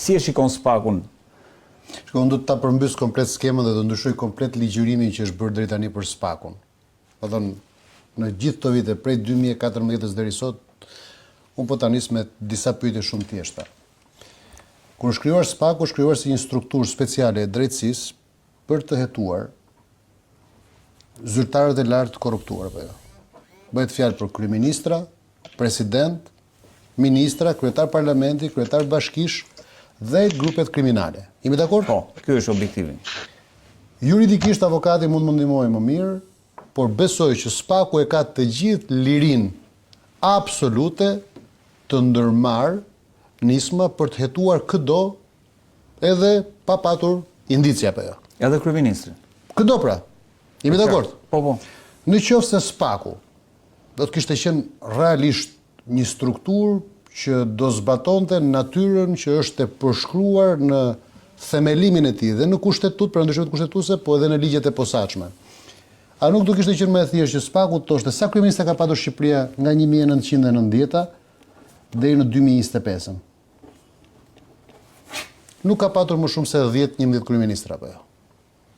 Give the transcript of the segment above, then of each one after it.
Si e shikon SPAK-un? Unë do të ta përmbys komplet skemën dhe do ndryshoj komplet ligjërimin që është bërë deri tani për SPAK-un. Do thonë, në gjithë këto vite prej 2014 deri sot, unë po ta nis me disa pyetje shumë thjeshta. Kur është krijuar SPAK-u, është krijuar si një strukturë speciale e drejtësisë për të hetuar zyrtarët e lartë korruptuar apo jo. Bëhet fjalë për kryeministra, president, ministra, kryetar parlamenti, kryetar bashkish dhe grupet kriminale. Jemi dakord? Po, ky është objektivi. Juridikisht avokati mund më ndihmojë më mirë, por besoj që SPAK-u e ka të gjithë lirinë absolute të ndërmarr nisma për të hetuar këdo edhe pa patur indicie apo jo. Edhe kryeministri. Këdo pra. Jemi dakord? Po. Në qoftë se SPAK-u do të kishte qenë realisht një strukturë që do zbatonte natyrën që është e përshkruar në themelimin e tij dhe në kushtetut, për ndryshimet kushtetuese, po edhe në ligjet e posaçme. A nuk do kishte qenë më e thjeshtë që SPAK-u të thoshte sa kryeministra ka patur Shqipëria nga 1990 deri në 2025? Nuk ka patur më shumë se 10-11 kryeministra apo jo.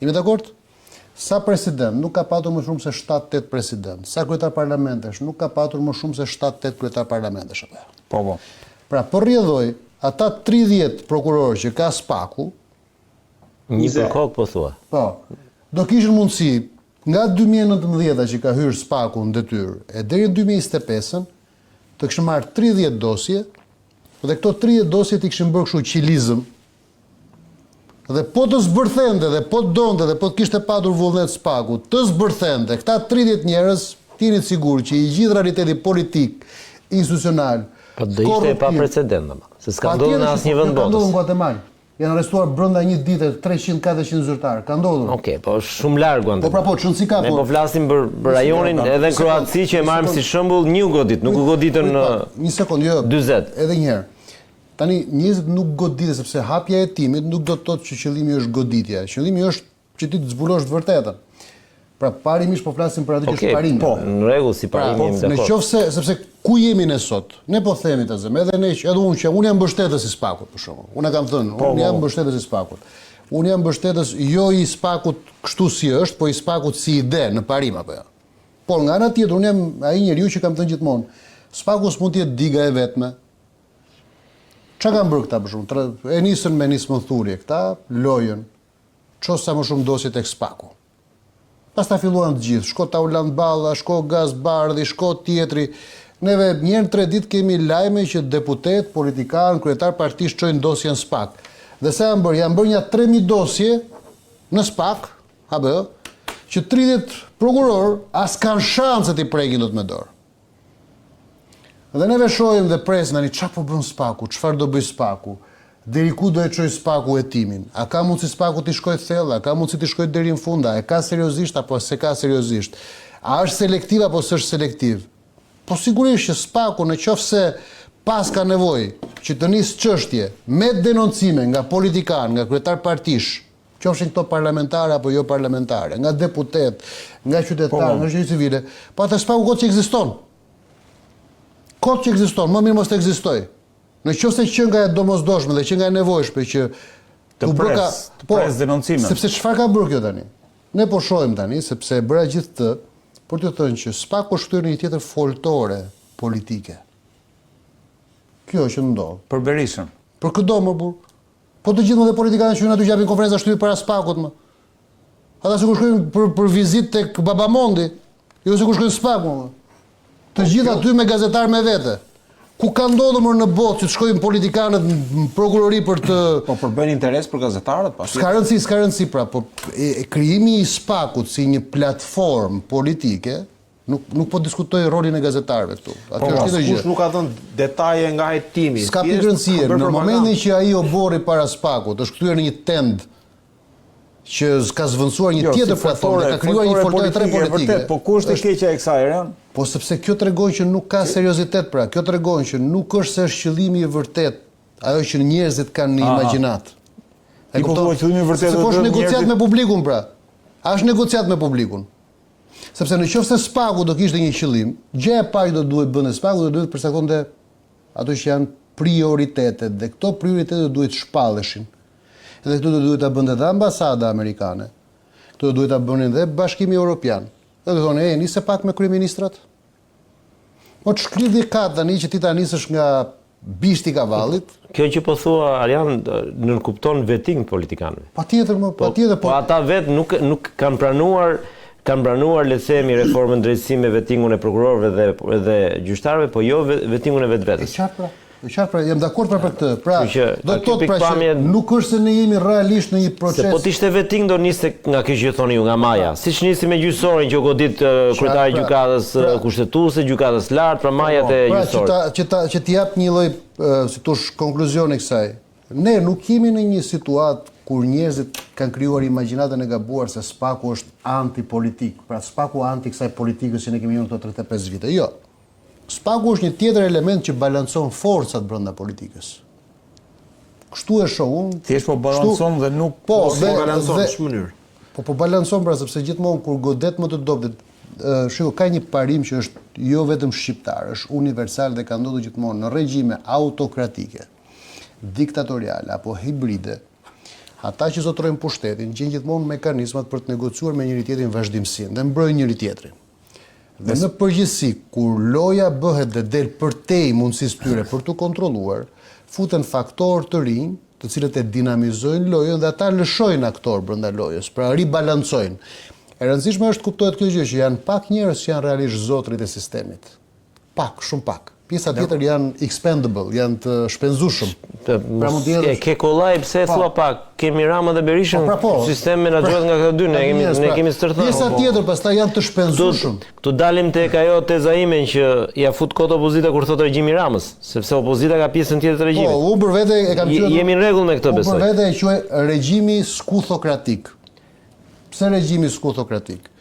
Jemi dakord? Sa president nuk ka patur më shumë se 7-8 president. Sa kryetar parlamentesh nuk ka patur më shumë se 7-8 kryetar parlamentesh apo jo. Po. Pra, po rrjedhoj ata 30 prokurorë që ka SPAK-u, një për kokë po thua. po, do kishin mundësi nga 2019 që ka hyrë SPAK-u në detyrë e deri në 2025 të kishin marrë 30 dosje dhe këto 30 dosje të kishin bërë kështu qilizëm. Dhe po të zbërthente dhe po të donte dhe po të kishte patur vullnet SPAK-u të zbërthente këta 30 njerëz, tini të sigurt që i gjithë realiteti politik, institucional, Po do ishte pa precedent, se s'ka ndodhur në asnjë vend botës. Ka ndodhur në Guatemala. Janë arrestuar brenda një dite 300-400 zyrtarë. Ka ndodhur. Okej, po është shumë larg Guatemala. Po pra po, çon si ka. Ne po flasim për rajonin edhe në Kroaci që e marrim si shembull një godit, nuk u goditën në një sekondë, jo. 40. Edhe një herë. Tani njerëzit nuk goditen sepse hapja e hetimit nuk do të thotë që qëllimi është goditja. Qëllimi është që ti të zbulosh të vërtetën. Pra parimisht po flasim për atë që është parimi. Po, në rregull si parimi jemi dakord. Në qoftë sepse ku jemi ne sot? Ne po themi të zëm, edhe ne edhe unë jam mbështetës i SPAK-ut për shembull. Unë kam thënë, unë jam mbështetës i SPAK-ut. Unë jam mbështetës jo i SPAK-ut kështu si është, po i SPAK-ut si ide në parim apo jo. Por nga ana tjetër unë jam ai njeriu që kam thënë gjithmonë, SPAK-u s'mund të jetë diga e vetme. Çka kanë bërë këta për shembull? E nisën me nismëthurje këta, lojën. Ços sa më shumë dosje tek SPAK-u. Pastaj filluan të gjithë, shko Tauland Balla, shko Gaz Bardhi, shko tjetri. Neve njërë 3 ditë kemi lajme që deputet, politikan, kryetar partish çojnë dosje në SPAK. Dhe sa janë bërë? Janë bërë një 3000 dosje në SPAK, apo që 30 prokuror as kanë shanse t'i prekin dot me dorë. Dhe neve shohim dhe presin tani çfarë po bën SPAK-u, çfarë do bëj SPAK-u. Deri ku do e çoj SPAK-u hetimin? A ka mundësi SPAK-u t'i shkojë thellë? A ka mundësi t'i shkojë deri në fund? A e ka seriozisht apo se ka seriozisht? A është selektiv apo s'është selektiv? Po sigurisht që SPAK-u në qoftë se pas ka nevojë që të nisë çështje me denoncime nga politikan, nga kryetar partish, qofshin këto parlamentare apo jo parlamentare, nga deputet, nga qytetar, nga shoqëri civile, po atë SPAK-u kot që ekziston. Kot që ekziston, më mirë mos të ekzistojë. Në qoftë se që nga e domosdoshme dhe që nga e nevojshme që të pres denoncime. Sepse çfarë ka bërë kjo tani? Ne po shohim tani sepse e bëra gjithë të për të thënë që SPAK-u është kthyer në një tjetër foltore politike. Kjo që ndodh. Për Berishën. Për këdo më burr. Po të gjithë dhe politikanë që aty japin konferenca shtypi para SPAK-ut më. Ata sikur shkojnë për vizitë tek Babamondi, jo sikur shkojnë SPAK-u më. Të gjithë aty me gazetar me vete. Ku ka ndodhur më në botë që të shkojnë politikanët në prokurori për të... Po përbën interes për gazetarët? S'ka rëndësi pra, po krijimi i SPAK-ut si një platformë politike, nuk po diskutoj rolin e gazetarëve këtu. Po, askush nuk ka dhënë detaje nga hetimi. S'ka pikë rëndësie, në momentin që ai oborri para SPAK-ut, është kthyer në një tend që ka zvendësuar një tjetër platformë, ka krijuar një foltore politike. Po ku është e keqja e kësaj, Eren? Po sepse kjo tregon që nuk ka seriozitet pra, kjo tregon që nuk është se është qëllimi i vërtet, ajo që njerëzit kanë në imagjinat. E kupton qëllimi i vërtet? Se po është negociat me publikun pra. A është negociat me publikun? Sepse në qoftë se SPAK-u do kishte një qëllim, gjë e parë do duhet bënë SPAK-u do duhet përcaktonte ato që janë prioritetet dhe këto prioritetet duhet shpalleshin. Edhe këto duhet ta bënte dhe ambasada amerikane. Këto duhet ta bënin dhe Bashkimi Evropian. Dhe thonë, nise pak me kryeministrat. Po të shkridi ka tani që ti ta nisësh nga bishti i kavallit. Kjo që po thua Arjan nënkupton veting politikanëve. Patjetër, patjetër. Po ata vetë nuk kanë pranuar le të themi reformën drejtësi me vetingun e prokurorëve dhe gjyqtarëve, po jo vetingun e vetvetes. E qartë pra, jam dakord për këtë. Pra, do të thotë pra që nuk është se ne jemi realisht në një proces. Se po t'ishte veting do niste nga kjo që thoni ju, nga Maja. Siç nisi me gjyqësorin që u godit kryetari i gjykatës kushtetuese, gjykatës lartë, pra Majat e gjyqësorit. Që t'i jap një lloj si thosh konkluzioni kësaj. Ne nuk jemi në një situatë kur njerëzit kanë krijuar imagjinatën e gabuar se SPAK-u është antipolitik. Pra SPAK-u anti kësaj politikës që ne kemi këto 35 vite. Jo. SPAK-u është një tjetër element që balancon forcat brenda politikës. Kështu e shoh unë. Thjesht po balancon dhe nuk balancon në çfarë mënyrë. Po balancon pra sepse gjithmonë kur godet më të dobët, shiko ka një parim që është jo vetëm shqiptar, është universal dhe ka ndodhur gjithmonë në regjime autokratike, diktatoriale apo hibride. Ata që zotrojnë pushtetin gjejnë gjithmonë mekanizmat për të negociuar me njëri tjetrin vazhdimsinë dhe mbrojnë njëri tjetrin. Dhe në përgjithësi, kur loja bëhet dhe del përtej mundësisë tyre për të kontrolluar, futen faktorë të rinj, të cilët e dinamizojnë lojën dhe ata lëshojnë aktor brenda lojës, pra ribalancojnë. E rëndësishme është kuptohet kjo gjë që janë pak njerëz që janë realisht zotrit e sistemit. Pak, shumë pak. Pjesa tjetër janë expendable, janë të shpenzueshëm. E ke kollaj pse thua pak, kemi Rama dhe Berishën, sistemi menaxhohet nga këto dy, ne kemi stërthënë. Pjesa tjetër pastaj janë të shpenzueshëm. Ktu dalim tek ajo teza ime që ja fut kot opozita kur thot regjimi Ramës, sepse opozita ka pjesën tjetër të regjimit. Po, unë për vete e kam thënë. Jemi në rregull me këtë besoj. Unë për vete e quaj regjimi skuthokratik. Pse regjimi skuthokratik?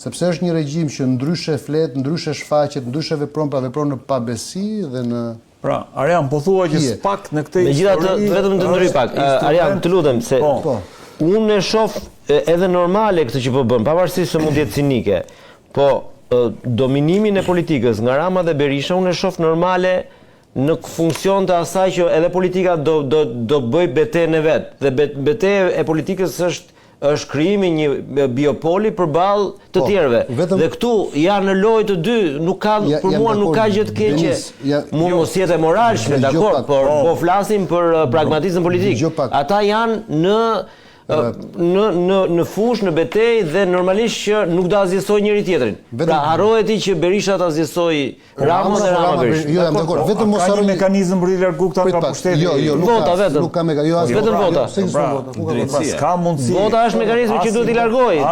Sepse është një regjim që ndryshe flet, ndryshe shfaqet, ndryshe vepron në pabesi dhe në... Pra, Arjan, po thua që SPAK në këtë Megjithatë, vetëm të ndryj pak. Arjan, të lutem, se unë e shoh edhe normale këtë që po bën, pavarësisht se mund të jetë cinike, po dominimin e politikës nga Rama dhe Berisha unë e shoh normale në funksion të asaj që edhe politika do bëj betejën e vet. Dhe betejë e politikës është krijimi një biopoli përballë të tjerëve. Dhe këtu janë në lojë të dy, për mua nuk ka gjë të keqe. Mund mos jetë e moralshme, dakord, por po flasim për pragmatizëm politik. Ata janë në fushë, në betejë dhe normalisht që nuk do azjesoj njëri tjetrin. Pra harrohet i që Berisha ta azjesoj Ramën dhe Rama Berishën. Jo, jam dakord. Vetëm mos harroni mekanizëm për i largu këta nga pushteti. Jo, vota vetëm. Nuk ka mekanizëm. Vetëm vota. Ka mundësi. Vota është mekanizmi që duhet i largojë.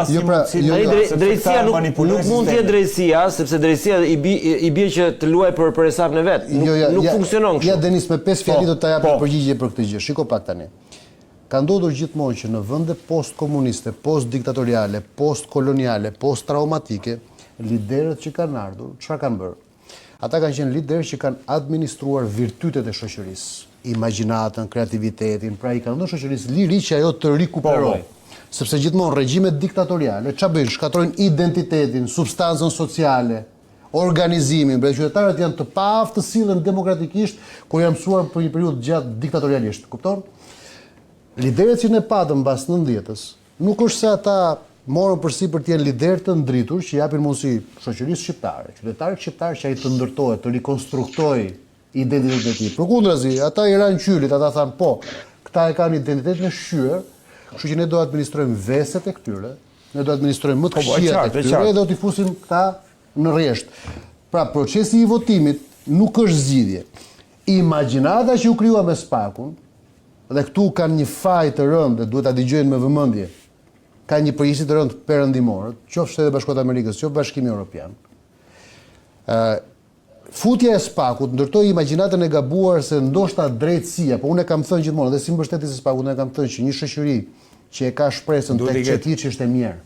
Drejtësia nuk mund të jetë drejtësia, sepse drejtësia i bie që të luaj për hesabin e vet. Nuk funksionon kështu. Ja Denis me 5 fjali do ta jap përgjigje për këtë gjë. Shiko pak tani. Ka ndodhur gjithmonë që në vende post-komuniste, post-diktatoriale, post-koloniale, post-traumatike, liderët që kanë ardhur, çfarë kanë bërë? Ata kanë qenë liderë që kanë administruar virtytet e shoqërisë, imagjinatën, kreativitetin, pra i kanë dhënë shoqërisë liri që ajo të rikuperojë. Sepse gjithmonë regjimet diktatoriale çfarë bëjnë? Shkatrojnë identitetin, substancën sociale, organizimin, pra qytetarët janë të paaft të sillen demokratikisht kur janë mësuar për një periudhë gjatë diktatorialisht, kupton? Liderët që ne patëm mbas 90-s, nuk është se ata morën përsipër të jenë liderë të ndritur që japin mundësi shoqërisë shqiptare, qytetarit shqiptar që ai të ndërtohet, të rikonstruktojë identitetin e tij. Përkundrazi, ata i ranë qylit, ata thanë, po, këta e kanë identitetin e shqyer, kështu që ne do administrojmë veset e këtyre, ne do administrojmë më të këqijat e këtyre dhe do t'i fusim këta në rresht. Pra, procesi i votimit nuk është zgjidhje. Imagjinata që u krijua me SPAK-un, dhe këtu kanë një faj të rëndë, duhet ta dëgjojnë me vëmendje. Ka një përgjegjësi të rëndë perëndimore, qoftë Shtetet Bashkuara të Amerikës, qoftë Bashkimi Evropian. Futja e SPAK-ut ndërtoi imagjinatën e gabuar se ndoshta drejtësia, po unë e kam thënë gjithmonë dhe si mbështetës së SPAK-ut, unë e kam thënë që një shoqëri që e ka shpresën tek çetiçi është e mirë.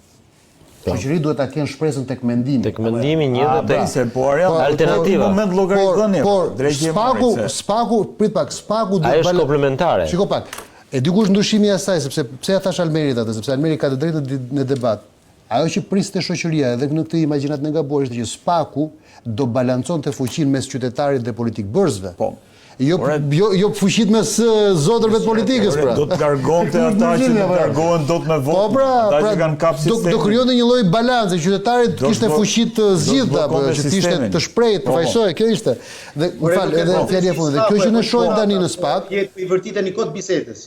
Shoqëri duhet ta kenë shpresën tek mendimi. Tek mendimi një dhe tek alternativa. Në moment llogaritënie. Por SPAK-u, prit pak, SPAK-u duhet është komplementare. Shiko pak. E dikush ndryshimi i asaj sepse pse ja thash Almerit atë, sepse Almeri ka të drejtën në debat. Ajo që priste shoqëria edhe në këtë imagjinat e gabuar është që SPAK-u do balanconte fuqinë mes qytetarit dhe politikbërzve. Po. Jo fushit mes zotërve të politikës, pra. Do të largonte ata që do të largohen dot me votë, ata që kanë kap sistemin. Do krijonte një lloj balance, qytetarit kishte fuqi të zgjidhta, që të ishte të shprehtë, përfaqësoj, kjo ishte. Dhe më fal, edhe fjalë e fundit, dhe kjo që ne shohim tani në SPAK, i vërtetë një kod bisedës.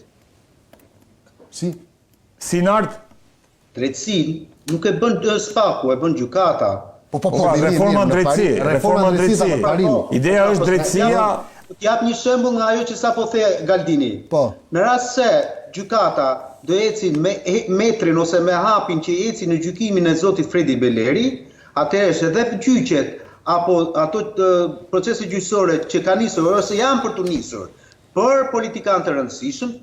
Si nart drejtësinë nuk e bën SPAK-u, e bën gjykata. Reforma drejtësi. Ideja është drejtësia. Të jap një shembull nga ajo që sapo the Galdini. Në rast se gjykata do ecin me metrin ose me hapin që ecin në gjykimin e zotit Fredi Beleri, atëherë edhe gjyqet apo ato procese gjyqësore që kanë nisur ose janë për të nisur për politikanë të rëndësishëm,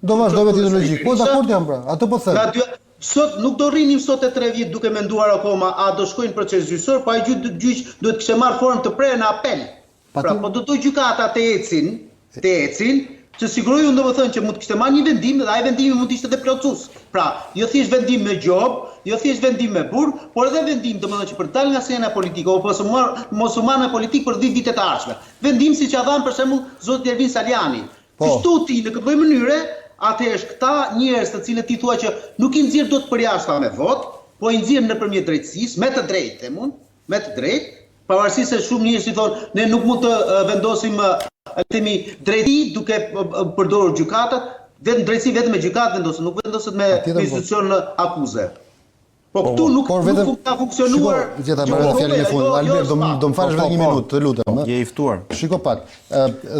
do vazhdojmë të ideologjik. Po dakord jam pra, ato po them. Sot nuk do rrinim sot e 3 vjet duke menduar akoma a do shkojnë proces gjyqësor, pa gjyq duhet kishte marrë formë të prerë në apel. Pra, po do gjykata të ecin, që sigurojnë domethënë që mund të kishte marrë një vendim dhe ai vendimi mund të ishte edhe plotësues. Pra, jo thjesht vendim me gjob, jo thjesht vendim me burr, por edhe vendim domethënë që për të dalë nga scena politike apo mos u marrë politik për 10 vite të ardhshme. Vendim siç ja dhan për shembull zoti Ervin Saliani. Kështu ti në këtë lloj mënyre, atëherë këta njerëz të cilët ti thua që nuk i nxjerr dot përjashta me vot, po i nxjerr nëpërmjet drejtësisë, me të drejtë, me të drejtë. Pavarësisht se shumë njerëz i thonë ne nuk mund të vendosim drejti duke përdorur gjykatat, vetëm drejtësi vetëm me gjykatë vendoset, nuk vendoset me institucion akuze. Po këtu nuk ka funksionuar. Gjeta më fjalën e fundit. Albert, do më falësh vetëm një minutë, të lutem. Je i ftuar. Shiko pak.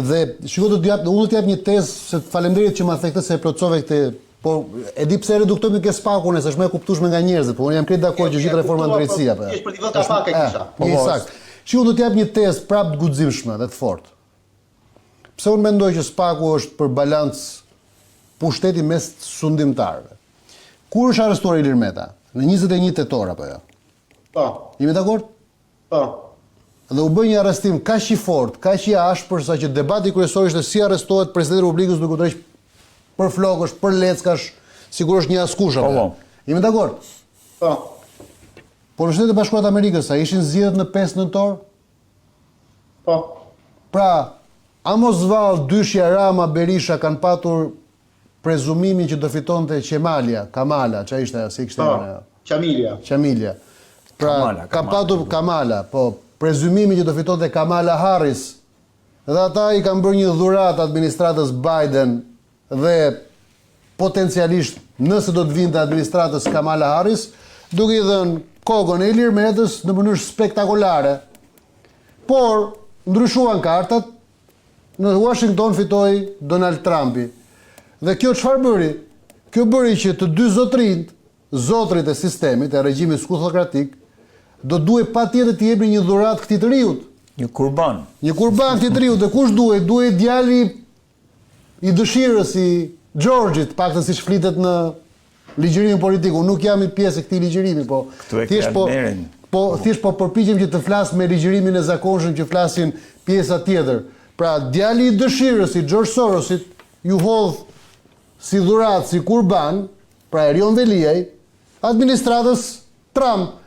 Dhe shiko do të jap një tezë, se faleminderit që ma the këtë se e plotësove këtë. Po e di pse reduktojmë ke SPAK-un, se është më e kuptueshme nga njerëzit, po unë jam krejt dakord që gjithë reforma drejtësia apo. Është për të vënë kapak e kisha. Po sakt. Shiu do të jap një tezë prapë të guximshme dhe të fortë. Pse unë mendoj që SPAK-u është për balancë pushteti mes sundimtarëve. Kur është arrestuar Ilir Meta? Në 21 tetor apo jo? Po. Jemi dakord? Po. Dhe u bë një arrestim kaq i fortë, kaq i ashpër sa që debati kryesor ishte si arrestohet presidenti i Republikës duke u drejtë për flokësh, për leckash, sigurisht një askush apo. Jemi dakord? Po. Por në Shtetet e Bashkuara të Amerikës sa ishin zgjedhjet në 5 nëntor? Po. Pra, Amosvall, Dyshja, Rama, Berisha kanë patur prezumimin që do fitonte Kamala, ç'a ishte ajo, si kishte emrin? Qamilja. Pra, kanë patur Kamala, po prezumimin që do fitonte Kamala Harris. Dhe ata i kanë bërë një dhuratë administratës Biden dhe potencialisht nëse do të vinte administratës Kamala Harris, duke i dhënë kokën e Ilir Metës në mënyrë spektakolare. Por ndryshuan kartat, në Washington fitoi Donald Trumpi. Dhe kjo çfarë bëri? Kjo bëri që të dy zotrit e sistemit, e regjimit skutllokratik, do duhet patjetër të jepnin një dhuratë këtij të riut. Një kurban. Një kurban këtij të riut, dhe kush duhet? Duhet djali i dëshirës i George-it, paktën siç flitet në ligjërimin politik. Unë nuk jam i pjesë e këtij ligjërimi, po thjesht po përpiqem që të flas me ligjërimin e zakonshëm që flasin pjesa tjetër. Pra djali i dëshirës i George Sorosit ju hodh si dhuratë, si kurban, pra Erion Veliaj, administratës Trump.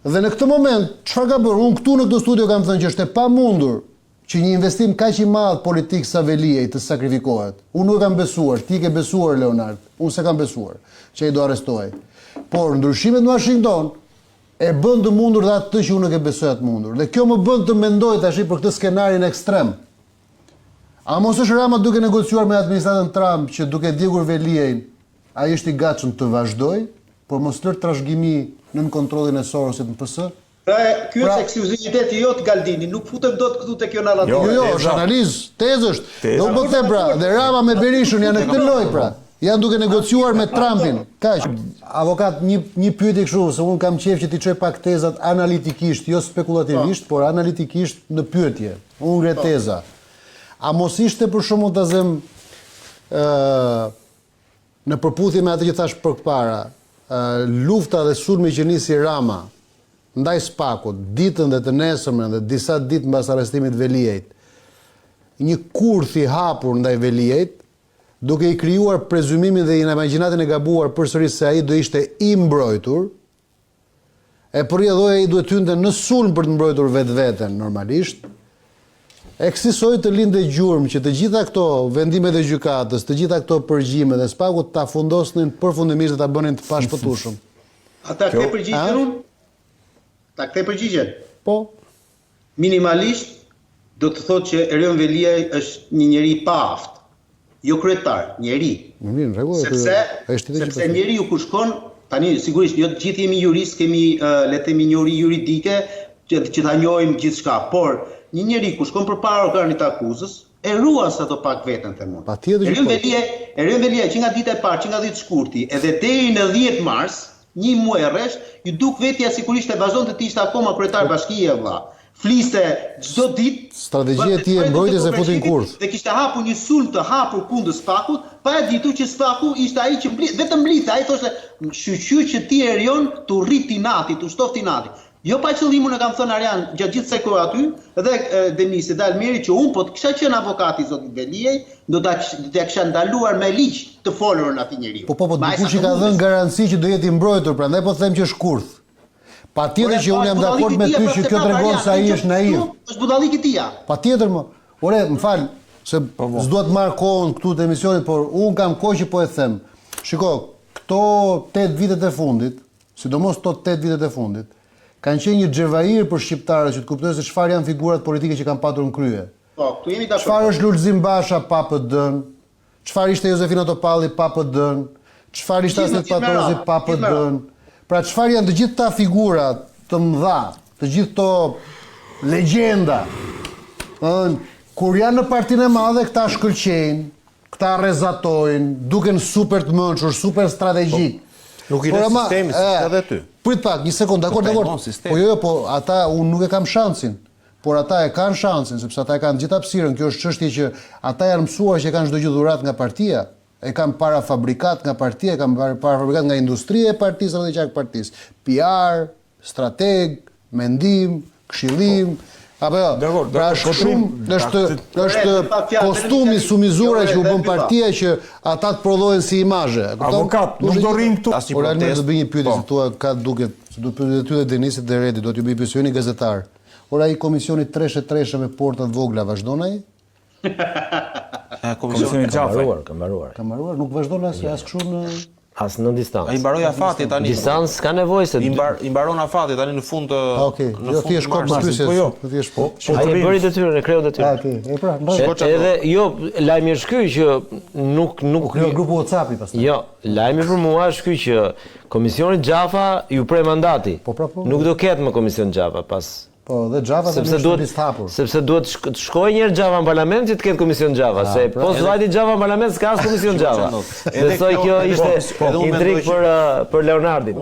Dhe në këtë moment, çfarë ka bërë? Unë këtu në këtë studio kam thënë që është e pamundur që një investim kaq i madh politik sa Veliaj të sakrifikohet. Unë nuk e kam besuar, ti ke besuar Leonard, unë s'e kam besuar që ai do arrestohej. Por ndryshimet në Washington e bën të mundur dhe atë që unë nuk e besoj atë mundur. Dhe kjo më bën të mendoj tash për këtë skenarin ekstrem. A mos është Rama duke negociuar me administratën Trump që duke djegur Veliajin, ai është i gatshëm të vazhdoj, por mos lër trashëgimi nën kontrollin e Sorosit në PS? Ky është ekskluziviteti jot Galdini, nuk futem dot këtu te kjo narrativ. Jo, është analizë, tezë është. Do u bë pra, dhe Rama me Berishën janë në këtë lojë pra. Janë duke negociuar me Trumpin. Kaq. Avokat, një pyetje kështu, se unë kam qejf që ti çoj pak tezat analitikisht, jo spekulativisht, por analitikisht në pyetje. Unë ngre teza. A mos ishte për shkakun ta them në përputhje me atë që thash përpara, lufta dhe sulmi që nisi Rama ndaj SPAK-ut ditën dhe të nesërmen dhe disa ditë mbas arrestimit Veliajit, një kurth i hapur ndaj Veliajit, duke i krijuar prezumimin dhe imagjinatin e gabuar përsëris se ai do ishte i mbrojtur, e përrjedhoja ai duhet hynte në sulm për të mbrojtur vetveten normalisht. E kësaj të lindë gjurmë që të gjitha këto vendimet e gjykatës, të gjitha këto përgjime dhe Spakut ta fundosnin përfundimisht dhe ta bënin të pashpëtueshëm. Ata këtë përgjigjen unë? Ta këtë përgjigjen? Po. Minimalisht do të thotë që Erion Veliaj është një njeri pa aftë, jo kryetar, njeri. Sepse njeriu kur shkon, tani sigurisht jo të gjithë jemi juristë, kemi le të themi njohuri juridike që ta njohim gjithçka, por një njeri kur shkon përpara organit të akuzës, e ruan sa do pak veten them unë. Erion Veliaj që nga dita e parë, që nga ditë shkurti, edhe deri në 10 mars, një muaj rresht, ju duk vetja sigurisht e vazhdonte të ishte akoma kryetar bashkie vëlla. Fliste çdo ditë. Strategjia e tij e mbrojtjes e futin kurth. Dhe kishte hapur një sulm të hapur kundër Spakut, pa e ditur që Spaku ishte ai që vetëm mblidhte, ai thoshte, "Shqyr që ti Erion tu rrit Tinati, tu shtof Tinati." Jo pa qëllimun e kam thënë Arjan gjatë gjithë kësaj kohe aty, edhe Denisi dhe Almeri që unë po të kisha qenë avokati i zotit Veliaj, do t'ja kisha ndaluar me ligj të folurën atij njeriu. Po dikush i ka dhënë garanci që do jetë i mbrojtur, prandaj po them që është kurth. Patjetër që unë jam dakord me ty që kjo tregon se ai është naiv. Është budallik i tij. Patjetër më. Ore, më fal, se s'dua të marr kohën këtu të emisionit, por unë kam kohë që po e them. Shiko, këto 8 vitet e fundit, sidomos këto 8 vitet e fundit, kanë qenë një xhevair për shqiptarët që të kuptojnë se çfarë janë figurat politike që kanë patur në krye. Po, këtu jemi dakord. Çfarë është Lulzim Basha pa PD-n? Çfarë ishte Jozefina Topalli pa PD-n? Çfarë ishte Aslet Patrozi pa PD-n? Pra çfarë janë të gjithë ta figurat të mëdha, të gjithë to legjenda. Kur janë në partinë e madhe, këta shkëlqejnë, këta rrezatojnë, duken super të mençur, super strategjik. Nuk i rënë sistemi, si edhe ty. Prit pak, një sekond, dakord. Po jo, po ata unë nuk e kam shansin. Por ata e kanë shansin, sepse ata e kanë gjithë hapësirën. Kjo është çështje që ata janë mësuar që kanë çdo gjë dhuratë nga partia. E kanë para fabrikat nga partia, e kanë para fabrikat nga industria e partisë dhe qak partisë. PR, strateg, mendim, këshillim, apo jo. Pra është kostumi sumizore që u bën partia që ata të prodhohen si imazhe. Avokat, nuk do rrim këtu. Ora ne do bëj një pyetje se tua ka duket, se do pyet ty dhe Denisit dhe Redi, do t'ju bëj pyetje gazetar. Ora ai komisioni treshe me portat vogla vazhdon ai? Komisioni Xhafa. Ka mbaruar. Ka mbaruar, nuk vazhdon as kështu në as në distancë. Ai mbaroi afati tani. Distancë ka nevojë se i mbaron afati tani në fund të Okej, jo thjesht kop pyetje. Po jo, thjesht po. Ai e bëri detyrën, e kreu detyrën. Okej, e pra, edhe jo, lajmi është ky që nuk kryo grupu WhatsApp-i pastaj. Jo, lajmi për mua është ky që komisioni Xhafa ju pre mandati. Nuk do ketë më komision Xhafa pas. Po, dhe Xhafa është listë hapur. Sepse duhet të shkojë një herë Xhafa në parlament që të ketë komision Xhafa, se po vajti Xhafa në parlament s'ka as komision Xhafa. Besoj kjo ishte intrigë për Leonardin.